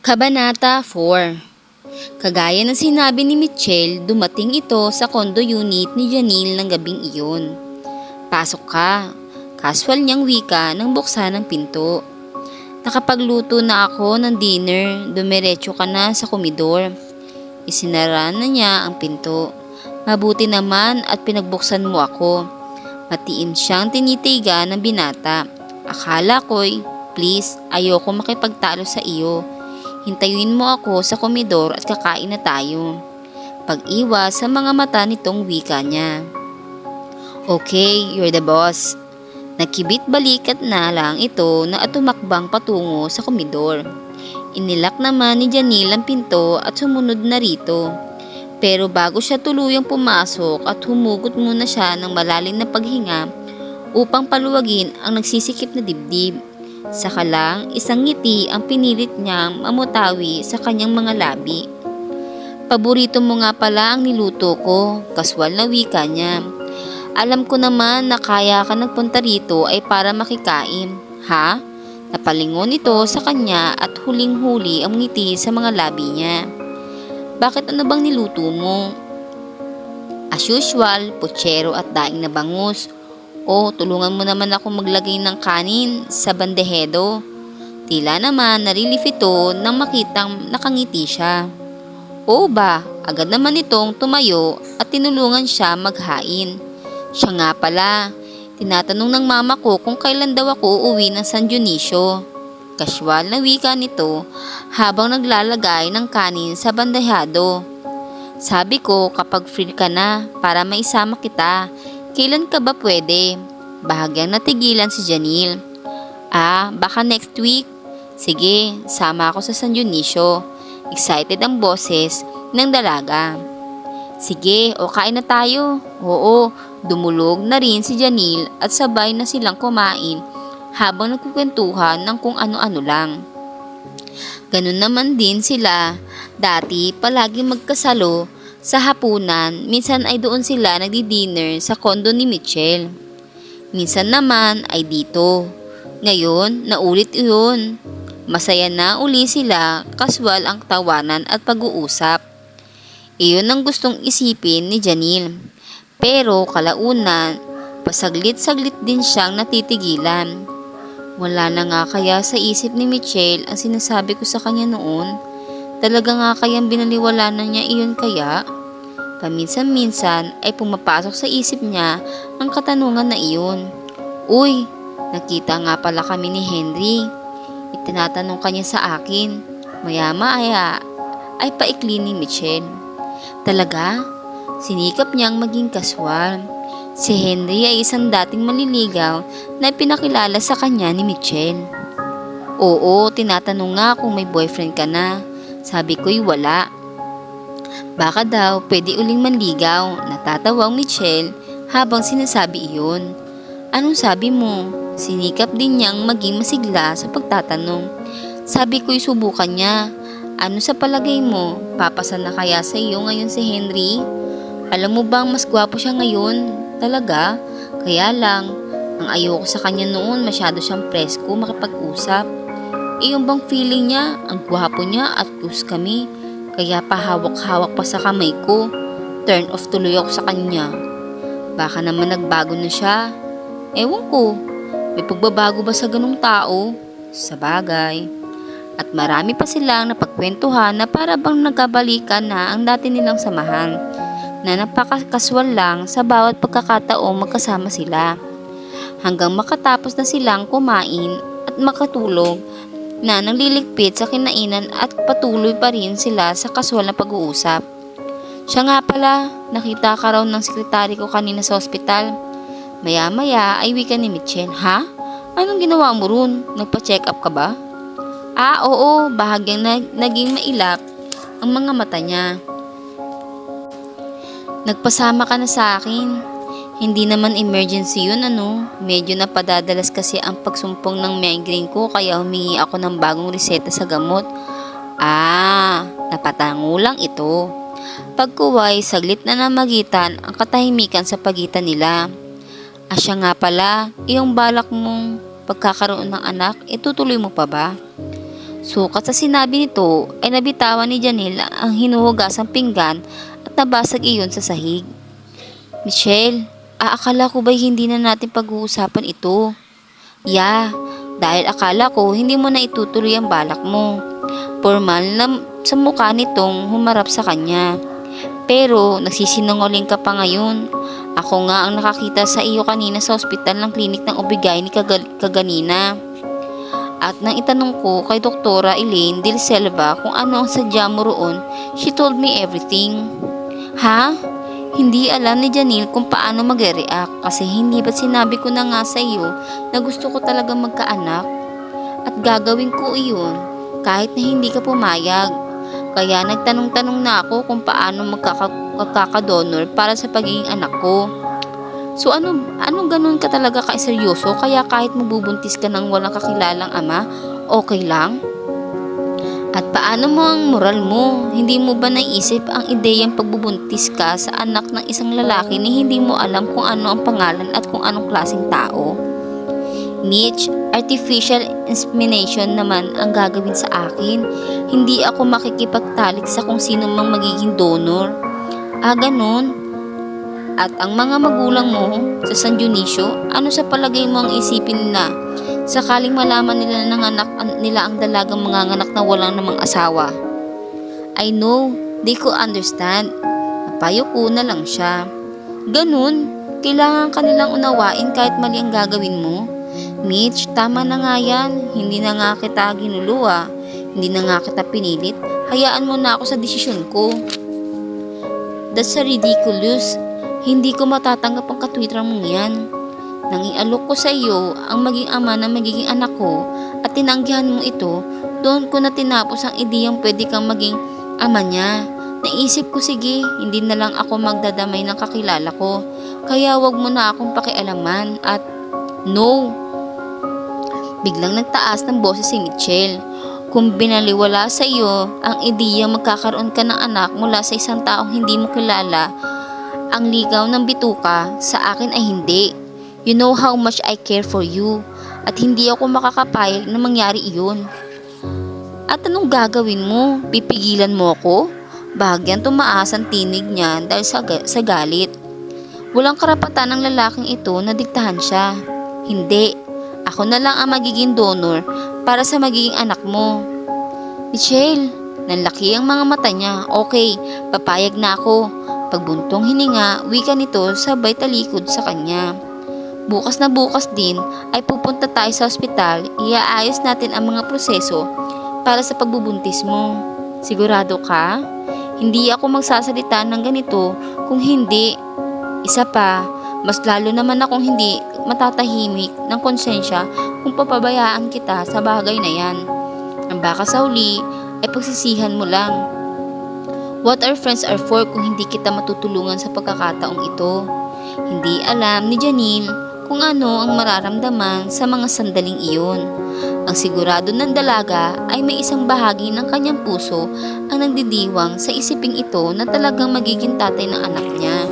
Kabanata 4. Kagaya ng sinabi ni Mitchell, dumating ito sa condo unit ni Janelle ng gabing iyon. Pasok ka, casual niyang wika nang buksan ang pinto. Nakapagluto na ako ng dinner, dumiretso ka na sa komedor. Isinara na niya ang pinto. Mabuti naman at pinagbuksan mo ako. Matiim siyang tinitigan ng binata. Akala ko'y, please, ayoko makipagtalo sa iyo. Hintayin mo ako sa komedor at kakain na tayo. Pag-iwas sa mga mata nitong wika niya. Okay, you're the boss. Nakibit balikat na lang ito na tumakbang patungo sa komedor. Inilak naman ni Janelle ang pinto at sumunod na rito. Pero bago siya tuluyang pumasok at humugot muna siya ng malalim na paghinga upang paluwagin ang nagsisikip na dibdib. Saka lang, isang ngiti ang pinilit niyang mamutawi sa kanyang mga labi. Paborito mo nga pala ang niluto ko, kaswal na wika niya. Alam ko naman na kaya ka nagpunta rito ay para makikain, ha? Napalingon ito sa kanya at huling-huli ang ngiti sa mga labi niya. Bakit ano bang niluto mo? As usual, putsero at daing na bangus. O, tulungan mo naman ako maglagay ng kanin sa bandehedo. Tila naman narilif ito nang makitang nakangiti siya. O ba, agad naman itong tumayo at tinulungan siya maghain. Siya nga pala, tinatanong ng mama ko kung kailan daw ako uuwi ng San Dionisio. Kasyual na wika nito habang naglalagay ng kanin sa bandehado. Sabi ko kapag free ka na para maisama kita. Kailan ka ba pwede? Bahagyang natigilan si Janelle. Baka next week. Sige, sama ako sa San Dionisio. Excited ang boses ng dalaga. Sige, o kain na tayo. Oo, dumulog na rin si Janelle at sabay na silang kumain habang nagkukwentuhan ng kung ano-ano lang. Ganun naman din sila. Dati palagi magkasalo. Sa hapunan, minsan ay doon sila nagdi-dinner sa condo ni Mitchell. Minsan naman ay dito. Ngayon, naulit iyon. Masaya na uli sila, kaswal ang tawanan at pag-uusap. Iyon ang gustong isipin ni Janelle. Pero kalaunan, pasaglit-saglit din siyang natitigilan. Wala na nga kaya sa isip ni Mitchell ang sinasabi ko sa kanya noon. Talaga nga kayang binaliwala na niya iyon kaya? Paminsan-minsan ay pumapasok sa isip niya ang katanungan na iyon. Uy, nakita nga pala kami ni Henry. Itinatanong kanya sa akin. Maya-maya ay paikli ni Mitchell. Talaga? Sinikap niyang maging kaswal. Si Henry ay isang dating maliligaw na pinakilala sa kanya ni Mitchell. Oo, tinatanong nga kung may boyfriend ka na. Sabi ko'y wala. Baka daw pwede uling manligaw, natatawang Mitchell habang sinasabi iyon. Anong sabi mo? Sinikap din niyang maging masigla sa pagtatanong. Sabi ko'y subukan niya. Ano sa palagay mo? Papasa na kaya sa iyo ngayon si Henry? Alam mo bang mas gwapo siya ngayon? Talaga? Kaya lang, ang ayoko sa kanya noon masyado siyang presko makipag-usap. Yung bang feeling niya, ang gwapo niya at close kami. Kaya pahawak-hawak pa sa kamay ko. Turn off tuloy ako sa kanya. Baka naman nagbago na siya. Ewan ko, may pagbabago ba sa ganung tao? Sa bagay. At marami pa silang napagkwentuhan na para bang nagkabalikan na ang dati nilang samahan. Na napakakaswal lang sa bawat pagkakataong magkasama sila. Hanggang makatapos na silang kumain at makatulog na nangliligpit sa kinainan at patuloy pa rin sila sa kaswal na pag-uusap. Siya nga pala, nakita ka raw ng sekretary ko kanina sa ospital. Maya-maya ay wika ni Mitchell. Ha? Anong ginawa mo ron? Nagpa-check up ka ba? Oo, bahagyang naging mailap ang mga mata niya. Nagpasama ka na sa akin. Hindi naman emergency yun Medyo napadadalas kasi ang pagsumpong ng migraine ko kaya humingi ako ng bagong reseta sa gamot. Napatango lang ito. Pagkuway, saglit na namagitan ang katahimikan sa pagitan nila. Siya nga pala, iyong balak mong pagkakaroon ng anak, itutuloy mo pa ba? Sukat sa sinabi nito ay nabitawan ni Janelle ang hinuhugasang pinggan at nabasag iyon sa sahig. Michelle, akala ko ba'y hindi na natin pag-uusapan ito? Dahil akala ko hindi mo na itutuloy ang balak mo. Formal na sa mukha nitong humarap sa kanya. Pero nagsisinungaling ka pa ngayon. Ako nga ang nakakita sa iyo kanina sa ospital ng klinik ng Obligay ni kaganina. At nang itanong ko kay Doktora Elaine Del Selva kung ano ang sadya mo roon, she told me everything. Ha? Hindi alam ni Janelle kung paano mag-react kasi hindi ba't sinabi ko na nga sa iyo na gusto ko talaga magkaanak? At gagawin ko iyon kahit na hindi ka pumayag. Kaya nagtanong-tanong na ako kung paano magkakadonor para sa pagiging anak ko. So anong ganun ka talaga seryoso kaya kahit mabubuntis ka ng walang kakilalang ama, okay lang? At paano mo ang moral mo? Hindi mo ba naisip ang ideyang pagbubuntis ka sa anak ng isang lalaki ni hindi mo alam kung ano ang pangalan at kung anong klaseng tao? Mitch, artificial insemination naman ang gagawin sa akin. Hindi ako makikipagtalik sa kung sino mang magiging donor. Ganun. At ang mga magulang mo sa San Dionisio, ano sa palagay mo ang isipin na sakaling malaman nila ng anak nila ang dalagang manganganak na walang namang asawa? I know, they could understand. Napayo ko na lang siya. Ganun, kailangan kanilang unawain kahit mali ang gagawin mo. Mitch, tama na nga yan. Hindi na nga kita ginuluwa. Hindi na nga kita pinilit. Hayaan mo na ako sa desisyon ko. That's ridiculous. Hindi ko matatanggap ang katwiran mong yan. Nang ialok ko sa iyo ang maging ama ng magiging anak ko at tinanggihan mo ito, doon ko na tinapos ang ideyang pwede kang maging ama niya. Naisip ko sige, hindi na lang ako magdadamay ng kakilala ko. Kaya wag mo na akong pakialaman at no. Biglang nagtaas ng boses si Michelle. Kung binaliwala sa iyo ang ideya magkakaroon ka ng anak mula sa isang taong hindi mo kilala, ang ligaw ng bituka sa akin ay hindi. You know how much I care for you at hindi ako makakapayag na mangyari iyon. At anong gagawin mo? Pipigilan mo ako? Bahagyang tumaas ang tinig niya dahil sa galit. Walang karapatan ng lalaking ito na diktahan siya. Hindi. Ako na lang ang magiging donor para sa magiging anak mo. Michelle, nanlaki ang mga mata niya. Okay, papayag na ako. Pagbuntong hininga, wika nito sabay talikod sa kanya. Bukas na bukas din ay pupunta tayo sa ospital, iaayos natin ang mga proseso para sa pagbubuntis mo. Sigurado ka? Hindi ako magsasalita ng ganito kung hindi. Isa pa, mas lalo naman akong hindi matatahimik ng konsensya kung papabayaan kita sa bagay na yan. Ang baka sa huli ay pagsisihan mo lang. What our friends are for kung hindi kita matutulungan sa pagkakataong ito? Hindi alam ni Janelle kung ano ang mararamdaman sa mga sandaling iyon. Ang sigurado ng dalaga ay may isang bahagi ng kanyang puso ang nagdidiwang sa isiping ito na talagang magiging tatay ng anak niya.